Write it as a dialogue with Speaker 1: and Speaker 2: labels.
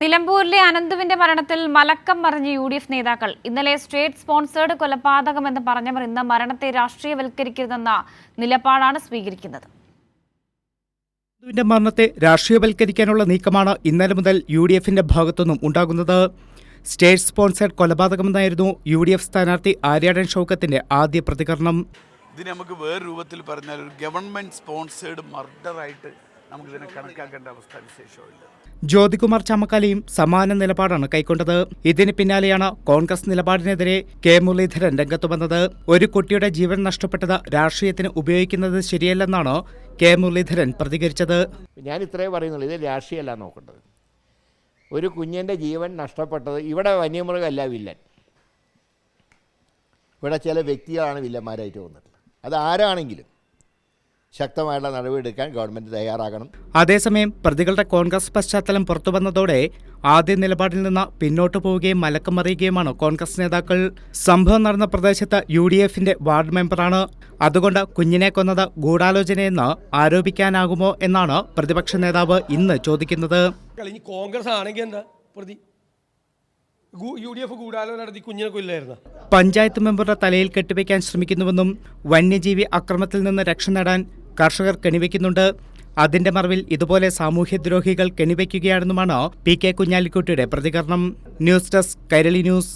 Speaker 1: നിലമ്പൂരിലെ അനന്തുവിന്റെ മരണത്തിൽ മലക്കം മറിഞ്ഞ UDF നേതാക്കൾ. ഇന്നലെ സ്റ്റേറ്റ് സ്പോൺസേർഡ് കൊലപാതകമെന്ന് പറഞ്ഞവർ ഇന്ന് മരണത്തെ രാഷ്ട്രീയവൽക്കരിക്കരുതെന്ന നിലപാടാണ് സ്വീകരിക്കുന്നത്.
Speaker 2: അനന്തുവിന്റെ മരണത്തെ രാഷ്ട്രീയവൽക്കരിക്കാനുള്ള നീക്കമാണ് ഇന്നലെ മുതൽ UDFന്റെ ഭാഗത്തുനിന്നും ഉണ്ടാകുന്നത്. സ്റ്റേറ്റ് സ്പോൺസേർഡ് കൊലപാതകമെന്നായിരുന്നു UDF സ്ഥാനാർത്ഥി ആര്യാടൻ ഷൗക്കത്തിന്റെ ആദ്യ പ്രതികരണം.
Speaker 3: ഇതിനെ നമുക്ക് വേറെ രൂപത്തിൽ പറഞ്ഞാൽ ഒരു ഗവൺമെന്റ് സ്പോൺസേർഡ് മർഡറായിട്ട് നമുക്കിതിനെ കണക്കാക്കേണ്ട അവസ്ഥ വിശേഷമില്ല.
Speaker 2: ജ്യോതികുമാർ ചാമക്കാലയും സമാന നിലപാടാണ് കൈക്കൊണ്ടത്. ഇതിന് പിന്നാലെയാണ് കോൺഗ്രസ് നിലപാടിനെതിരെ കെ മുരളീധരൻ രംഗത്തു വന്നത്. ഒരു കുട്ടിയുടെ ജീവൻ നഷ്ടപ്പെട്ടത് രാഷ്ട്രീയത്തിന് ഉപയോഗിക്കുന്നത് ശരിയല്ലെന്നാണ് കെ മുരളീധരൻ പ്രതികരിച്ചത്.
Speaker 4: ഞാൻ ഇത്രേ പറയുന്നുള്ളൂ, ഇത് രാഷ്ട്രീയമല്ല നോക്കേണ്ടത്. ഒരു കുഞ്ഞിൻ്റെ ജീവൻ നഷ്ടപ്പെട്ടത് ഇവിടെ വന്യമൃഗമല്ല വില്ലൻ, ഇവിടെ ചില വ്യക്തികളാണ് വില്ലന്മാരായിട്ട് വന്നിട്ടുള്ളത്. അത് ആരാണെങ്കിലും ശക്തമായുള്ള നടപടിയെടുക്കാൻ ഗവൺമെന്റ് തയ്യാറാകണം.
Speaker 2: അതേസമയം പ്രതികളുടെ കോൺഗ്രസ് പശ്ചാത്തലം പുറത്തുവന്നതോടെ ആദ്യ നിലപാടിൽ നിന്ന് പിന്നോട്ടു പോവുകയും മലക്കം മറിയുകയുമാണ് കോൺഗ്രസ് നേതാക്കൾ. സംഭവം നടന്ന പ്രദേശത്ത് UDFന്റെ വാർഡ് മെമ്പറാണ്. അതുകൊണ്ട് കുഞ്ഞിനെ കൊന്നത് ഗൂഢാലോചനയെന്ന് ആരോപിക്കാനാകുമോ എന്നാണ് പ്രതിപക്ഷ നേതാവ് ഇന്ന് ചോദിക്കുന്നത്.
Speaker 5: കോൺഗ്രസ് ആണെങ്കിൽ എന്താ പ്രതി UDF ഗൂഢാലോചന നടത്തി കുഞ്ഞിനെ കൊല്ലായിരുന്നു.
Speaker 2: പഞ്ചായത്ത് മെമ്പറുടെ തലയിൽ കെട്ടിവെക്കാൻ ശ്രമിക്കുന്നുവെന്നും വന്യജീവി അക്രമത്തിൽ നിന്ന് രക്ഷ നേടാൻ കർഷകർ കെണിവെക്കുന്നുണ്ട്. അതിന്റെ മറവിൽ ഇതുപോലെ സാമൂഹ്യദ്രോഹികൾ കെണിവെക്കുകയാണെന്നുമാണ് PK കുഞ്ഞാലിക്കുട്ടിയുടെ പ്രതികരണം. News desk Kairali news.